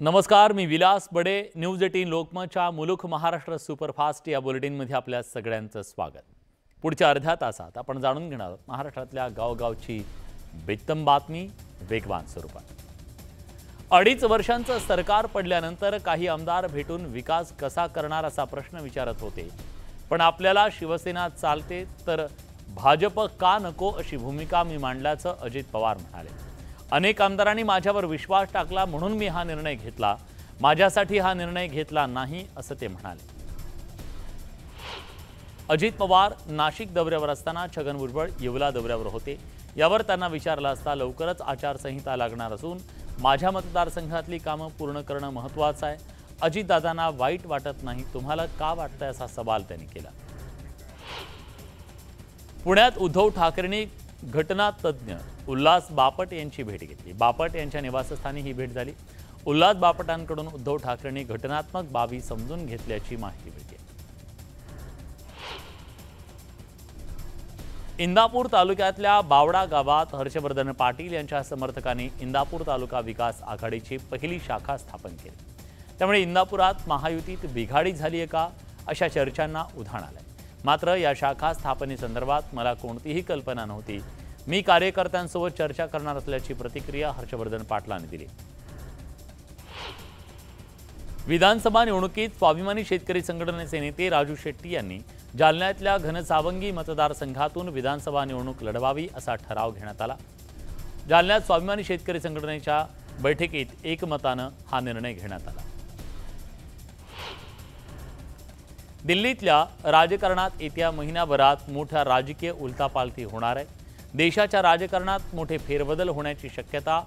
नमस्कार, मी विलास बडे. न्यूज 18 लोकमतच्या मुलुख महाराष्ट्र सुपरफास्ट या बुलेटिनमध्ये आपल्या सगळ्यांचं स्वागत. पुढच्या अर्ध्या तासात आपण जाणून घेणार आहोत महाराष्ट्रातल्या गावगावची बेतम बातमी वेगवान स्वरूपात. 2.5 वर्षांचं सरकार पडल्यानंतर काही आमदार भेटून विकास कसा करणार असा प्रश्न विचारत होते. पण आपल्याला शिवसेना चालते तर भाजप का नको अशी भूमिका मी मांडल्याचं अजित पवार म्हणाले. अनेक आमदारांनी माझ्यावर विश्वास टाकला म्हणून मी हा निर्णय घेतला. माझ्यासाठी हा निर्णय घेतला नाही असं ते म्हणाले. अजित पवार नाशिक दौऱ्यावर असताना छगन भुजबळ येवला दौऱ्यावर होते. यावर त्यांना विचारलं असता लवकरच आचारसंहिता लागणार असून माझ्या मतदारसंघातली कामं पूर्ण करणं महत्त्वाचं आहे. अजितदादांना वाईट वाटत नाही, तुम्हाला का वाटतंय असा सवाल त्यांनी केला. पुण्यात उद्धव ठाकरेंनी घटनातज्ञ उल्हास बापट यांची भेट घेतली. बापट यांच्या निवासस्थानी ही भेट झाली. उल्हास बापटांकडून उद्धव ठाकरेंनी घटनात्मक बाबी समजून घेतल्याची माहिती मिळते. इंदापूर तालुक्यातल्या बावडा गावात हर्षवर्धन पाटील यांच्या समर्थकांनी इंदापूर तालुका विकास आघाडीची पहिली शाखा स्थापन केली. त्यामुळे इंदापुरात महायुतीत बिघाडी झाली आहे का अशा चर्चांना उधाण आलंय. मात्र या शाखा स्थापनेसंदर्भात मला कोणतीही कल्पना नव्हती. मी कार्यकर्त्यांसोबत चर्चा करणार असल्याची प्रतिक्रिया हर्षवर्धन पाटलांनी दिली. विधानसभा निवडणुकीत स्वाभिमानी शेतकरी संघटनेचे नेते राजू शेट्टी यांनी जालन्यातल्या घनसावंगी मतदारसंघातून विधानसभा निवडणूक लढवावी असा ठराव घेण्यात आला. जालन्यात स्वाभिमानी शेतकरी संघटनेच्या बैठकीत एकमतानं हा निर्णय घेण्यात आला. दिल्लीतल्या राजकारणात येत्या महिन्याभरात मोठ्या राजकीय उलथापालथी होणार आहे. देशाच्या राजकारणात मोठे फेरबदल होण्याची शक्यता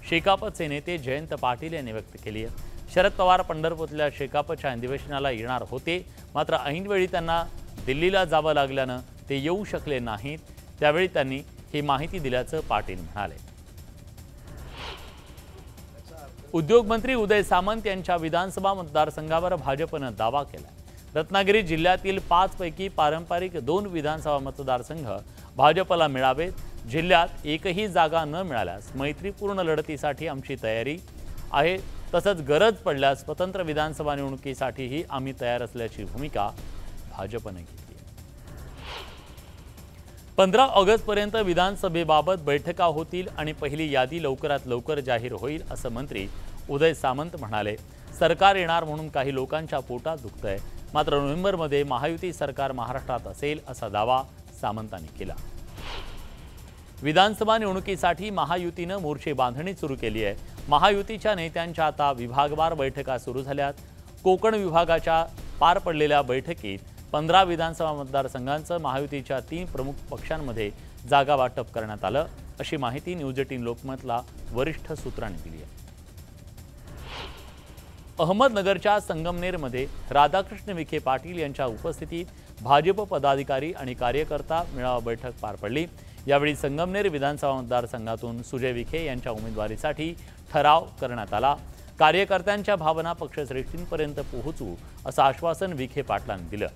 शेकापचे नेते जयंत पाटील यांनी व्यक्त केली आहे. शरद पवार पंढरपूरच्या शेकापच्या अधिवेशनाला येणार होते, मात्र ऐनवेळी त्यांना दिल्लीला जावं लागल्यानं ते येऊ शकले नाहीत. त्यावेळी त्यांनी ही माहिती दिल्याचं पाटील म्हणाले. उद्योगमंत्री उदय सामंत यांच्या विधानसभा मतदारसंघावर भाजपनं दावा केला. रत्नागिरी जिल्ह्यातील 5 पैकी पारंपरिक 2 विधानसभा मतदारसंघ भाजपला मिळावेत. जिल्ह्यात एकही जागा न मिळाल्यास मैत्रीपूर्ण लढतीसाठी आमची तयारी आहे. तसंच गरज पडल्यास स्वतंत्र विधानसभा निवडणुकीसाठीही आम्ही तयार असल्याची भूमिका भाजपने घेतली. 15 ऑगस्टपर्यंत विधानसभेबाबत बैठका होतील आणि पहिली यादी लवकरात लवकर जाहीर होईल असं मंत्री उदय सामंत म्हणाले. सरकार येणार म्हणून काही लोकांच्या पोटात दुखतंय, मात्र नोव्हेंबरमध्ये महायुती सरकार महाराष्ट्रात असेल असा दावा सामंतांनी केला. विधानसभा निवडणुकीसाठी महायुतीनं मोर्चे बांधणी सुरू केली आहे. महायुतीच्या नेत्यांच्या आता विभागवार बैठका सुरू झाल्यात. कोकण विभागाच्या पार पडलेल्या बैठकीत 15 विधानसभा मतदारसंघांचं महायुतीच्या 3 प्रमुख पक्षांमध्ये जागा वाटप करण्यात आलं अशी माहिती न्यूज 18 लोकमतला वरिष्ठ सूत्रांनी दिली आहे. अहमदनगरच्या संगमनेरमध्ये राधाकृष्ण विखे पाटील यांच्या उपस्थितीत भाजप पदाधिकारी आणि कार्यकर्ता मेळावा बैठक पार पडली. यावेळी संगमनेर विधानसभा मतदारसंघातून सुजय विखे यांच्या उमेदवारीसाठी ठराव करण्यात आला. कार्यकर्त्यांच्या भावना पक्षश्रेष्ठींपर्यंत पोहोचू असं आश्वासन विखे पाटलांनी दिलं.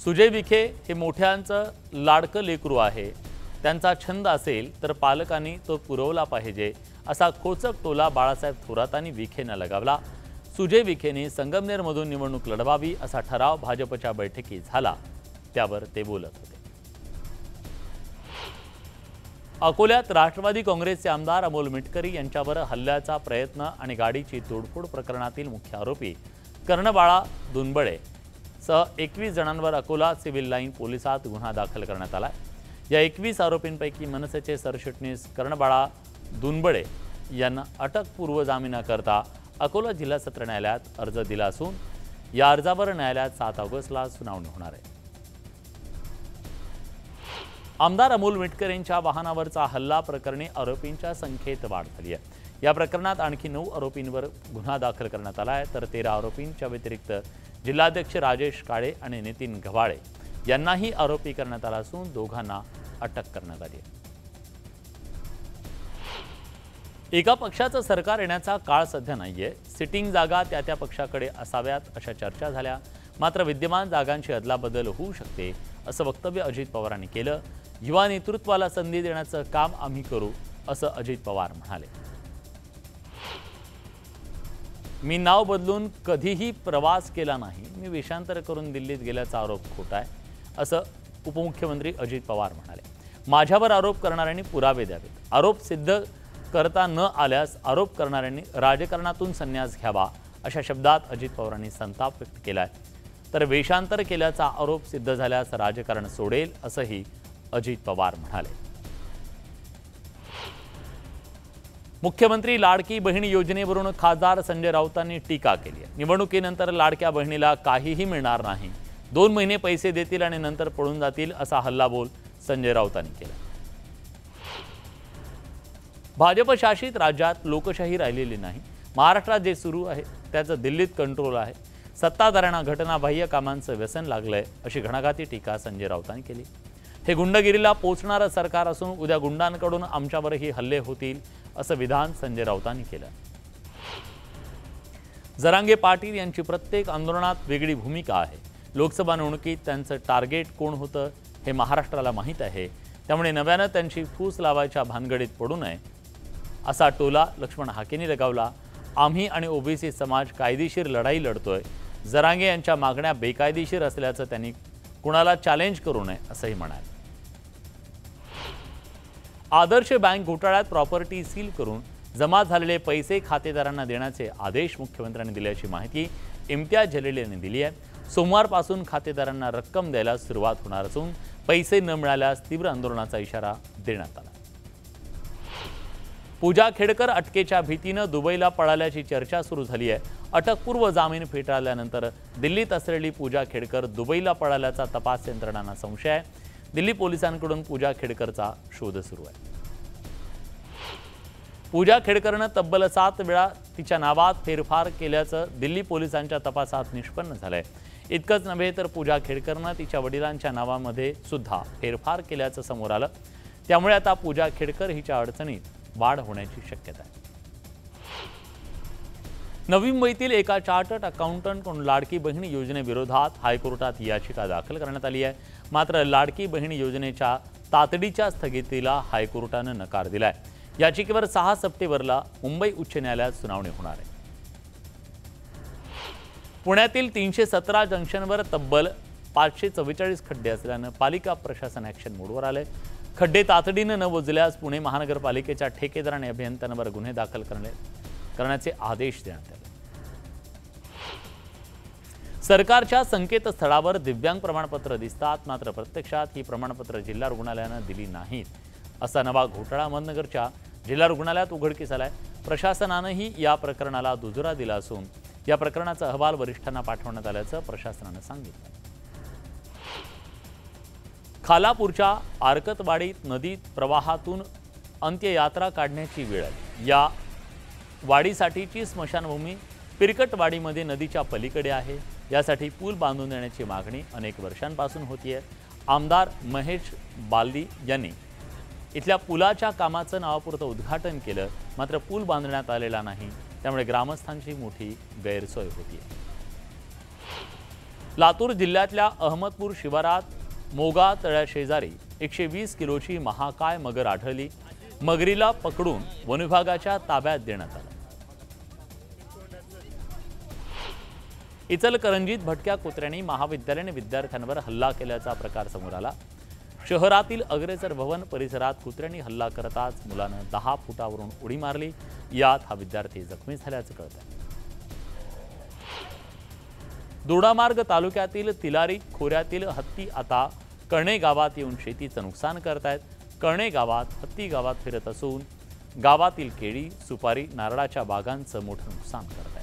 सुजय विखे हे मोठ्यांचं लाडकं लेकरू आहे. त्यांचा छंद असेल तर पालकांनी तो पुरवला पाहिजे असा खोचक टोला बाळासाहेब थोरातांनी विखेंना लगावला. सुजय विखेने संगमनेरमधून निवडणूक लढवावी असा ठराव भाजपच्या बैठकीत झाला, त्यावर ते बोलत होते. अकोल्यात राष्ट्रवादी काँग्रेसचे आमदार अमोल मिटकरी यांच्यावर हल्ल्याचा प्रयत्न आणि गाडीची तोडफोड प्रकरणातील मुख्य आरोपी कर्णबाळा दुनबळे सह 21 जणांवर अकोला सिव्हिल लाईन पोलिसात गुन्हा दाखल करण्यात आला. या 21 आरोपींपैकी मनसेचे सरचिटणीस कर्णबाळा दुनबळे यांना अटकपूर्व जामिनाकरता अकोला जिल्हा सत्र न्यायालयात अर्ज दिला असून या अर्जावर न्यायालयात 7 ऑगस्टला सुनावणी होणार आहे. आमदार अमोल मिटकर यांच्या वाहनावरचा हल्ला प्रकरणी आरोपींच्या संख्येत वाढ झाली आहे. या प्रकरणात आणखी 9 आरोपींवर गुन्हा दाखल करण्यात आला आहे, तर 13 आरोपींच्या व्यतिरिक्त जिल्हाध्यक्ष राजेश काळे आणि नितीन गव्हाळे यांनाही आरोपी करण्यात आला असून दोघांना अटक करण्यात आली आहे. एका पक्षाचं सरकार येण्याचा काळ सध्या नाहीये. सिटिंग जागा त्या पक्षाकडे असाव्यात अशा चर्चा झाल्या. मात्र विद्यमान जागांची अदलाबदल होऊ शकते असं वक्तव्य अजित पवारांनी केलं. युवा नेतृत्वाला संधी देण्याचं काम आम्ही करू असं अजित पवार म्हणाले. मी नाव बदलून कधीही प्रवास केला नाही, मी वेषांतर करून दिल्लीत गेल्याचा आरोप खोटा आहे, असं उपमुख्यमंत्री अजित पवार म्हणाले. माझ्यावर आरोप करणाऱ्यांनी पुरावे द्यावेत. आरोप सिद्ध करता न आल्यास आरोप करणाऱ्यांनी राजकारणातून संन्यास घ्यावा, अशा शब्दात अजित पवारांनी संताप व्यक्त केलाय. तर वेषांतर केल्याचा आरोप सिद्ध झाल्यास राजकारण सोडेल, असंही अजित पवार म्हणाले. मुख्यमंत्री लाडकी बहीण योजनेवरून खासदार संजय राऊतांनी टीका केली आहे. निवडणुकीनंतर लाडक्या बहिणीला काहीही मिळणार नाही, 2 महिने पैसे देतील आणि नंतर पळून जातील, असा हल्लाबोल संजय राऊतांनी केला. भाजप शासित राज्यात लोकशाही राहिलेली नाही. महाराष्ट्रात जे सुरू आहे त्याचं दिल्लीत कंट्रोल आहे. सत्ताधाऱ्यांना घटनाबाह्य कामांचं व्यसन लागलंय, अशी घणाघाती टीका संजय राऊतांनी केली. हे गुंडगिरीला पोचणारं सरकार असून उद्या गुंडांकडून आमच्यावरही हल्ले होतील, असं विधान संजय राऊतांनी केलं. जरांगे पाटील यांची प्रत्येक आंदोलनात वेगळी भूमिका आहे. लोकसभा निवडणुकीत त्यांचं टार्गेट कोण होतं हे महाराष्ट्राला माहीत आहे, त्यामुळे नव्यानं त्यांची फूस लावायच्या भानगडीत पडू नये, असा टोला लक्ष्मण हाकेंनी लगावला. आम्ही आणि ओबीसी समाज कायदेशीर लढाई लढतोय. जरांगे यांच्या मागण्या बेकायदेशीर असल्याचं त्यांनी कुणाला चॅलेंज करू नये, असंही म्हणाले. आदर्श बँक घोटाळ्यात प्रॉपर्टी सील करून जमा झालेले पैसे खातेदारांना देण्याचे आदेश मुख्यमंत्र्यांनी दिल्याची माहिती इम्तियाज जलील यांनी दिली आहे. सोमवारपासून खातेदारांना रक्कम द्यायला सुरुवात होणार असून पैसे न मिळाल्यास तीव्र आंदोलनाचा इशारा देण्यात आला. पूजा खेडकर अटकेच्या भीतीनं दुबईला पळाल्याची चर्चा सुरू झाली आहे. अटकपूर्व जामीन फेटाळल्यानंतर दिल्लीत असलेली पूजा खेडकर दुबईला पळाल्याचा तपास यंत्रणांना संशय आहे. दिल्ली पोलिसांकडून पूजा खेडकरचा शोध सुरू आहे. पूजा खेडकरनं तब्बल 7 वेळा तिच्या नावात फेरफार केल्याचं दिल्ली पोलिसांच्या तपासात निष्पन्न झालंय. इतकंच नव्हे तर पूजा खेडकरनं तिच्या वडिलांच्या नावामध्ये सुद्धा फेरफार केल्याचं समोर आलं. त्यामुळे आता पूजा खेडकर हिच्या अडचणीत वाढ होण्याची शक्यता आहे. नवी मुंबईतील एका चार्टर्ड अकाउंटंटकडून लाडकी बहीण योजनेविरोधात हायकोर्टात याचिका दाखल करण्यात आली आहे. मात्र लाडकी बहीण योजनेच्या तातडीच्या स्थगितीला हायकोर्टानं नकार दिलाय. याचिकेवर 6 सप्टेंबरला मुंबई उच्च न्यायालयात सुनावणी होणार आहे. पुण्यातील 317 जंक्शनवर तब्बल 544 खड्डे असल्यानं पालिका प्रशासन ॲक्शन मोडवर आलंय. खड्डे तातडीनं न बुजल्यास पुणे महानगरपालिकेच्या ठेकेदार आणि अभियंत्यांवर गुन्हे दाखल करण्याचे आदेश देण्यात आले. सरकारच्या संकेतस्थळावर दिव्यांग प्रमाणपत्र दिसतात, मात्र प्रत्यक्षात ही प्रमाणपत्र जिल्हा रुग्णालयानं दिली नाहीत, असा नवा घोटाळा अहमदनगरच्या जिल्हा रुग्णालयात उघडकीस आलाय. प्रशासनानंही या प्रकरणाला दुजोरा दिला असून या प्रकरणाचा अहवाल वरिष्ठांना पाठवण्यात आल्याचं प्रशासनानं सांगितलं. खालापूरच्या आरकतवाडीत नदीत प्रवाहातून अंत्ययात्रा काढण्याची वेळ आली. या वाडीसाठीची स्मशानभूमी पिरकटवाडीमध्ये नदीच्या पलीकडे आहे. यासाठी पूल बांधून देण्याची मागणी अनेक वर्षांपासून होतीये. आमदार महेश बालदी यांनी इथल्या पुलाच्या कामाचं नावापुरतं उद्घाटन केलं, मात्र पूल बांधण्यात आलेला नाही. त्यामुळे ग्रामस्थांची मोठी गैरसोय होती. लातूर जिल्ह्यातल्या अहमदपूर शिवारात मोगा तळ्याशेजारी 120 किलोची महाकाय मगर आढळली. मगरीला पकडून वनविभागाच्या ताब्यात देण्यात आलं. इचलकरंजीत भटक्या कुत्र्यांनी महाविद्यालयीन विद्यार्थ्यांवर हल्ला केल्याचा प्रकार समोर आला. शहरातील अग्रेसर भवन परिसरात कुत्र्यांनी हल्ला करताच मुलानं 10 फुटावरून उडी मारली. यात हा विद्यार्थी जखमी झाल्याचं कळत आहे. दोडामार्ग तालुक्यातील तिलारी खोऱ्यातील हत्ती आता कळणे गावात येऊन शेतीचं नुकसान करतायत. कळणे गावात हत्ती गावात फिरत असून गावातील केळी, सुपारी, नारळाच्या बागांचं मोठं नुकसान करत आहेत.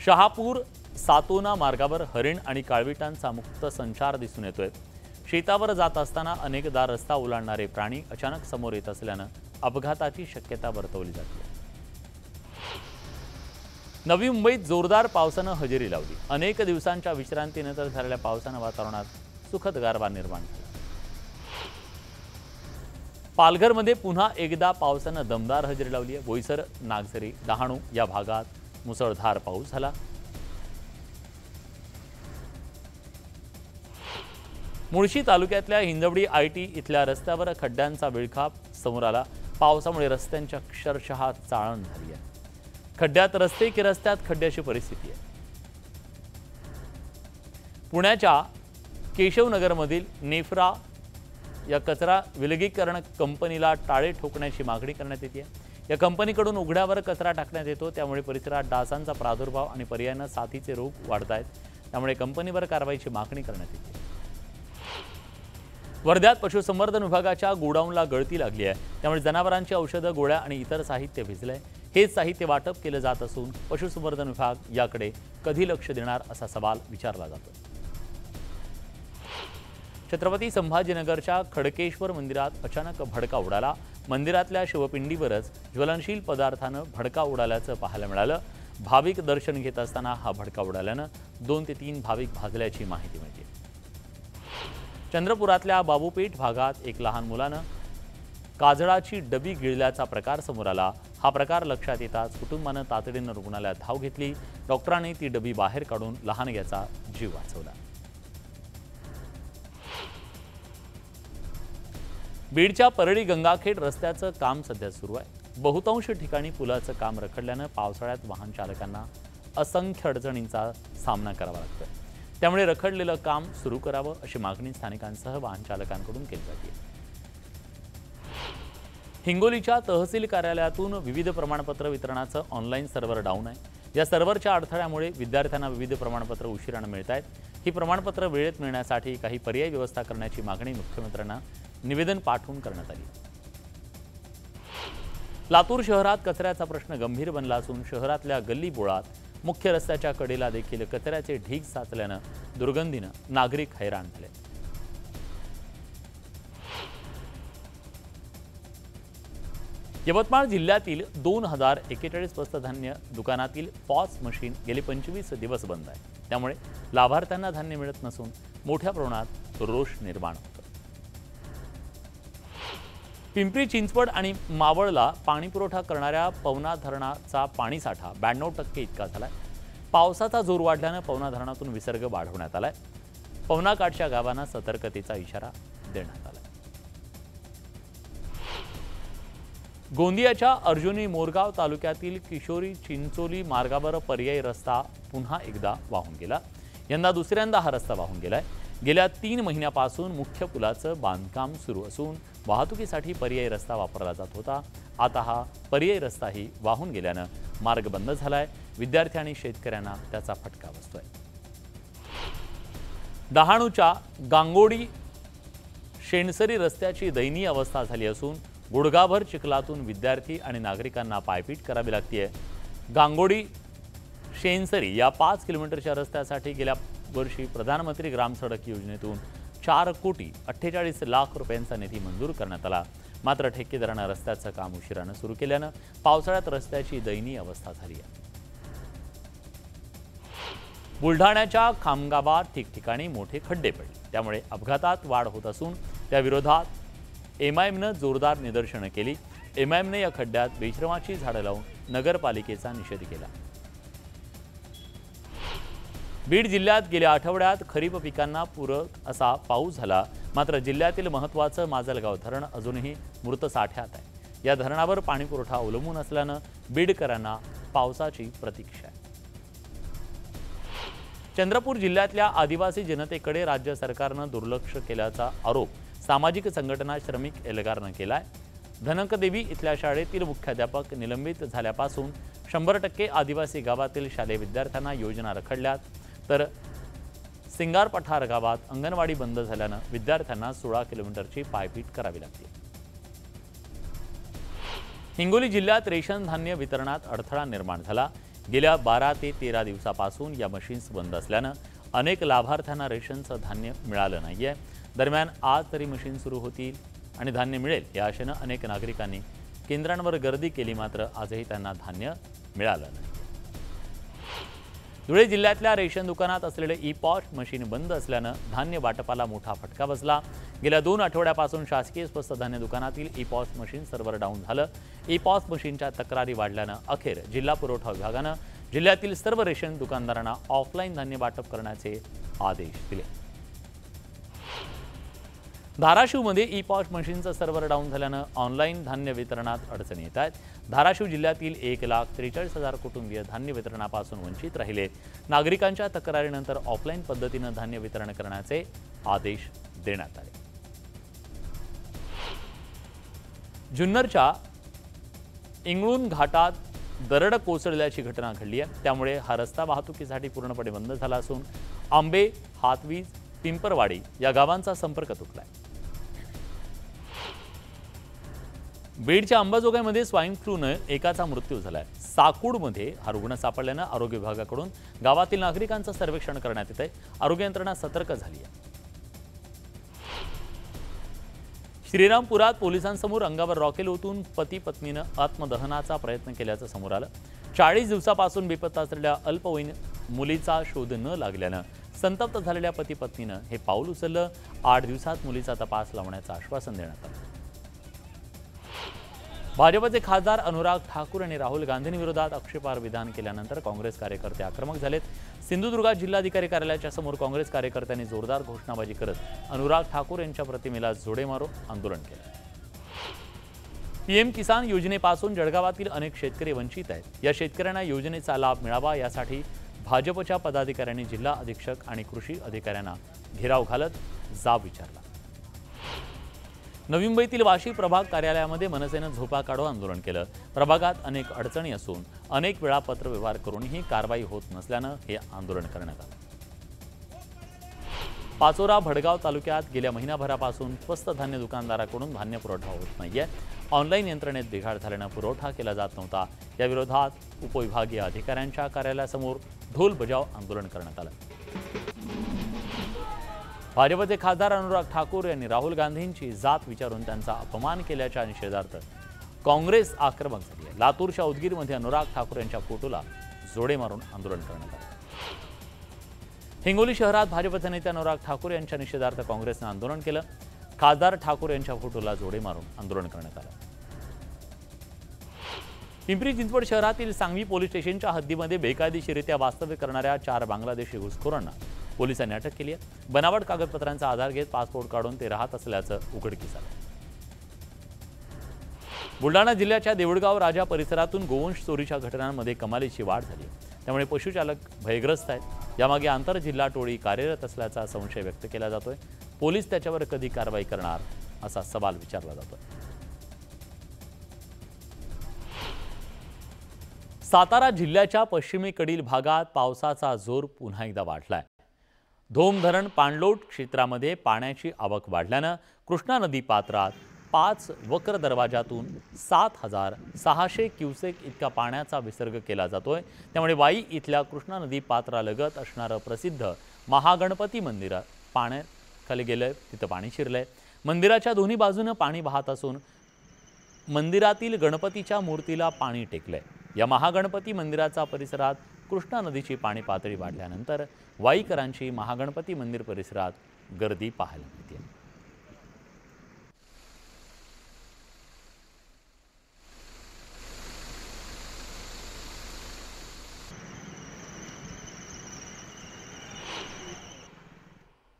शहापूर सातोना मार्गावर हरिण आणि काळविटांचा मुक्त संचार दिसून येतोय. शेतावर जात असताना अनेकदा रस्ता ओलांडणारे प्राणी अचानक समोर येत असल्यानं अपघाताची शक्यता वर्तवली जाते. नवी मुंबईत जोरदार पावसानं हजेरी लावली. अनेक दिवसांच्या विश्रांतीनंतर झालेल्या पावसानं वातावरणात सुखद गारवा निर्माण झाला. पालघरमध्ये पुन्हा एकदा पावसानं दमदार हजेरी लावली आहे. बोईसर, नागझरी, डहाणू या भागात मुसळधार पाऊस झाला. मुळशी तालुक्यातल्या हिंजवडी आयटी इथल्या रस्त्यावर खड्ड्यांचा विळखा समोर आला। पावसामुळे रस्त्यांची अक्षरशः चाळण झाली आहे। खड्ड्यात रस्ते की रस्त्यात खड्ड्याची परिस्थिती आहे। पुण्याच्या केशवनगरमधील नेफ्रा या कचरा विलगीकरण कंपनीला टाळे ठोकण्याची मागणी करण्यात येते। या कंपनीकडून उघड्यावर कचरा टाकण्यात येतो, त्यामुळे परिसरात डासांचा प्रादुर्भाव आणि पर्यायाने साथीचे रोग वाढत आहेत। त्यामुळे कंपनीवर कारवाईची मागणी करण्यात येते। वर्ध्यात पशुसंवर्धन विभागाच्या गोडाऊनला गळती लागली आहे, त्यामुळे जनावरांची औषधं, गोळ्या आणि इतर साहित्य भिजलंय। हेच साहित्य वाटप केलं जात असून पशुसंवर्धन विभाग याकडे कधी लक्ष देणार असा सवाल विचारला जातो। छत्रपती संभाजीनगरच्या खडकेश्वर मंदिरात अचानक भडका उडाला। मंदिरातल्या शिवपिंडीवरच ज्वलनशील पदार्थानं भडका उडाल्याचं पाहायला मिळालं। भाविक दर्शन घेत असताना हा भडका उडाल्यानं 2 ते 3 भाविक भाजल्याची माहिती मिळते। चंद्रपुरातल्या बाबूपेठ भागात एक लहान मुलानं काजळाची डबी गिळल्याचा प्रकार समोर आला। हा प्रकार लक्षात येताच कुटुंबानं तातडीनं रुग्णालयात धाव घेतली। डॉक्टरांनी ती डबी बाहेर काढून लहानग्याचा जीव वाचवला। बीडच्या परळी गंगाखेड रस्त्याचं काम सध्या सुरू आहे। बहुतांश ठिकाणी पुलाचं काम रखडल्यानं पावसाळ्यात वाहन चालकांना असंख्य अडचणींचा सामना करावा लागतोय। त्यामुळे रखडलेलं काम सुरू करावं अशी मागणी स्थानिकांसह वाहन चालकांकडून केली जाते। हिंगोलीच्या तहसील कार्यालयातून विविध प्रमाणपत्र वितरणाचं ऑनलाईन सर्व्हर डाऊन आहे। या सर्व्हरच्या अडथळ्यामुळे विद्यार्थ्यांना विविध प्रमाणपत्र उशिराने मिळत आहेत। ही प्रमाणपत्र वेळेत मिळण्यासाठी काही पर्यायी व्यवस्था करण्याची मागणी मुख्यमंत्र्यांना निवेदन पाठवून करण्यात आली। लातूर शहरात कचऱ्याचा प्रश्न गंभीर बनला असून शहरातल्या गल्ली बोळात मुख्य रस्त्याच्या कडेला देखील कचऱ्याचे ढीग साचल्यानं दुर्गंधीनं नागरिक हैराण झाले। यवतमाळ जिल्ह्यातील 2041 स्वस्त धान्य दुकानातील पॉस मशीन गेली 25 दिवस बंद आहे। त्यामुळे लाभार्थ्यांना धान्य मिळत नसून मोठ्या प्रमाणात रोष निर्माण होतो। पिंपरी चिंचवड आणि मावळला पाणीपुरवठा करणाऱ्या पवना धरणाचा पाणीसाठा 92% इतका झालाय। पावसाचा जोर वाढल्यानं पवना धरणातून विसर्ग वाढवण्यात आलाय। पवनाकाठच्या गावांना सतर्कतेचा इशारा देण्यात आलाय। गोंदियाच्या अर्जुनी मोरगाव तालुक्यातील किशोरी चिंचोली मार्गावर पर्यायी रस्ता पुन्हा एकदा वाहून गेला। यंदा दुसऱ्यांदा हा रस्ता वाहून गेलाय। गेल्या 3 महिन्यापासून मुख्य पुलाचं बांधकाम सुरू असून वाहतुकीसाठी पर्यायी रस्ता वापरला जात होता। आता हा पर्यायी रस्ताही वाहून गेल्यानं मार्ग बंद झालाय। विद्यार्थी आणि शेतकऱ्यांना त्याचा फटका बसतोय। डहाणूच्या गांगोडी शेणसरी रस्त्याची दयनीय अवस्था झाली असून गुडघाभर चिखलातून विद्यार्थी आणि नागरिकांना पायपीट करावी लागते। गांगोडी शेणसरी या 5 किलोमीटरच्या रस्त्यासाठी गेल्या वर्षी प्रधानमंत्री ग्राम सडक योजनेतून 4,48 लाख रुपयांचा निधी मंजूर करण्यात आला। मात्र ठेकेदारांना रस्त्याचं काम उशिराने सुरू केल्यानं पावसाळ्यात रस्त्याची दयनीय अवस्था झाली आहे। बुलढाण्याच्या खामगावात ठिकठिकाणी मोठे खड्डे पडले, त्यामुळे अपघातात वाढ होत असून त्याविरोधात एमआयएमनं जोरदार निदर्शनं केली। एमआयएमनं या खड्ड्यात बेशरमाची झाडं लावून नगरपालिकेचा निषेध केला। बीड जिल्ह्यात गेल्या आठवड्यात खरीप पिकांना पूरक असा पाऊस झाला। मात्र जिल्ह्यातील महत्त्वाचं माजलगाव धरण अजूनही मृत साठ्यात आहे। या धरणावर पाणीपुरवठा अवलंबून असल्यानं बीडकरांना पावसाची प्रतीक्षा आहे। चंद्रपूर जिल्ह्यातल्या आदिवासी जनतेकडे राज्य सरकारनं दुर्लक्ष केल्याचा आरोप सामाजिक संघटना श्रमिक एल्गारनं केलाय। धनकदेवी इथल्या शाळेतील मुख्याध्यापक निलंबित झाल्यापासून 100% आदिवासी गावातील शालेय विद्यार्थ्यांना योजना रखडल्यात, तर सिंगार पठार गावात अंगणवाडी बंद झाल्यानं विद्यार्थ्यांना 16 किलोमीटरची पायपीट करावी लागते। हिंगोली जिल्ह्यात रेशन धान्य वितरणात अडथळा निर्माण झाला। गेल्या 12 ते 13 दिवसापासून या मशीन्स बंद असल्यानं अनेक लाभार्थ्यांना रेशनचं धान्य मिळालं नाहीये। दरम्यान आज तरी मशीन सुरू होतील आणि धान्य मिळेल या आशेनं अनेक नागरिकांनी केंद्रांवर गर्दी केली, मात्र आजही त्यांना धान्य मिळालं नाही। धुळे जिल्ह्यातल्या रेशन दुकानात असलेले ई-पॉस मशीन बंद असल्यानं धान्य वाटपाला मोठा फटका बसला। गेल्या 2 आठवड्यापासून शासकीय स्वस्त धान्य दुकानातील ई-पॉस मशीन सर्व्हर डाऊन झालं। ई-पॉस मशीनच्या तक्रारी वाढल्यानं अखेर जिल्हा पुरवठा विभागानं जिल्ह्यातील सर्व रेशन दुकानदारांना ऑफलाईन धान्य वाटप करण्याचे आदेश दिले। धाराशिवमध्ये ई पॉश मशीनचं सर्व्हर डाऊन झाल्यानं ऑनलाईन धान्य वितरणात अडचणी येत आहेत। धाराशिव जिल्ह्यातील 1,43,000 कुटुंबीय धान्य वितरणापासून वंचित राहिले। नागरिकांच्या तक्रारीनंतर ऑफलाईन पद्धतीनं धान्य वितरण करण्याचे आदेश देण्यात आले। जुन्नरच्या इंगळूण घाटात दरड कोसळल्याची घटना घडली आहे। त्यामुळे हा रस्ता वाहतुकीसाठी पूर्णपणे बंद झाला असून आंबे, हातवीज, पिंपरवाडी या गावांचा संपर्क तुटलाय। बीडच्या अंबाजोगाईमध्ये स्वाईन फ्लूने एकाचा मृत्यू झालाय। साकूडमध्ये हा रुग्ण सापडल्यानं आरोग्य विभागाकडून गावातील नागरिकांचं सर्वेक्षण करण्यात येत आहे। आरोग्य यंत्रणा सतर्क झाली आहे। श्रीरामपुरात पोलिसांसमोर अंगावर रॉकेल ओतून पती पत्नीनं आत्मदहनाचा प्रयत्न केल्याचं समोर आलं। 40 दिवसापासून बेपत्ता असलेल्या अल्पवयीन मुलीचा शोध न लागल्यानं संतप्त झालेल्या पती पत्नीनं हे पाऊल उचललं। 8 दिवसात मुलीचा तपास लावण्याचं आश्वासन देण्यात आलं। भाजपचे खासदार अनुराग ठाकूर यांनी राहुल गांधींविरोधात आक्षेपार्ह विधान केल्यानंतर काँग्रेस कार्यकर्ते आक्रमक झालेत। सिंधुदुर्गात जिल्हाधिकारी कार्यालयाच्या समोर काँग्रेस कार्यकर्त्यांनी जोरदार घोषणाबाजी करत अनुराग ठाकूर यांच्या प्रतिमेला जोडे मारून आंदोलन केलं। पीएम किसान योजनेपासून जळगावातील अनेक शेतकरी वंचित आहेत। या शेतकऱ्यांना योजनेचा लाभ मिळावा यासाठी भाजपच्या पदाधिकाऱ्यांनी जिल्हा अधीक्षक आणि कृषी अधिकाऱ्यांना घेराव घालत जाब विचारला। नवी मुंबईतील वाशी प्रभाग कार्यालयामध्ये मनसेनं झोपा काढो आंदोलन केलं। प्रभागात अनेक अडचणी असून अनेक वेळा पत्रव्यवहार करूनही कारवाई होत नसल्यानं हे आंदोलन करण्यात आलं। पाचोरा भडगाव तालुक्यात गेल्या महिनाभरापासून स्वस्त धान्य दुकानदाराकडून धान्य पुरवठा होत नाहीये। ऑनलाईन यंत्रणेत बिघाड झाल्यानं पुरवठा केला जात नव्हता। या विरोधात उपविभागीय अधिकाऱ्यांच्या कार्यालयासमोर ढोल बजाव आंदोलन करण्यात आलं। भाजपचे खासदार अनुराग ठाकूर यांनी राहुल गांधींची जात विचारून त्यांचा अपमान केल्याच्या निषेधार्थ काँग्रेस आक्रमक झाली आहे। लातूरच्या उदगीरमध्ये अनुराग ठाकूर यांच्या फोटोला जोडे मारून आंदोलन करण्यात आलं। हिंगोली शहरात भाजपचे नेते अनुराग ठाकूर यांच्या निषेधार्थ काँग्रेसनं आंदोलन केलं। खासदार ठाकूर यांच्या फोटोला जोडे मारून आंदोलन करण्यात आलं। पिंपरी चिंचवड शहरातील सांगवी पोलीस स्टेशनच्या हद्दीमध्ये बेकायदेशीररित्या वास्तव्य करणाऱ्या 4 बांगलादेशी घुसखोरांना पोलिसांनी अटक केली आहे। बनावट कागदपत्रांचा आधार घेत पासपोर्ट काढून ते राहत असल्याचं उघडकीस आलं। बुलढाणा जिल्ह्याच्या देऊळगाव राजा परिसरातून गोवंश चोरीच्या घटनांमध्ये कमालीची वाढ झाली आहे। त्यामुळे पशुचालक भयग्रस्त आहेत। यामागे आंतरजिल्हा टोळी कार्यरत असल्याचा संशय व्यक्त केला जातोय। पोलीस त्याच्यावर कधी कारवाई करणार असा सवाल विचारला जातोय। सातारा जिल्ह्याच्या पश्चिमेकडील भागात पावसाचा जोर पुन्हा एकदा वाढलाय। धोम धरण पाणलोट क्षेत्रामध्ये पाण्याची आवक वाढल्यानं कृष्णा नदी पात्रात 5 वक्र दरवाजातून 7,600 क्युसेक इतका पाण्याचा विसर्ग केला जातोय। त्यामुळे वाई इथल्या कृष्णा नदी पात्रालगत असणारं प्रसिद्ध महागणपती मंदिर पाण्याखाली गेलंय, तिथं पाणी शिरलंय। मंदिराच्या दोन्ही बाजूनं पाणी वाहत असून मंदिरातील गणपतीच्या मूर्तीला पाणी टेकलंय। या महागणपती मंदिराचा परिसरात कृष्णा नदीची पाणी पातळी वाढल्यानंतर वाईकरांची महागणपती मंदिर परिसरात गर्दी पाहायला मिळते।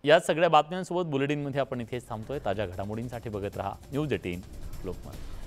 या सगळ्या बातम्यांसोबत बुलेटिनमध्ये आपण इथेच थांबतोय। ताज्या घडामोडींसाठी बघत रहा न्यूज 18 लोकमत।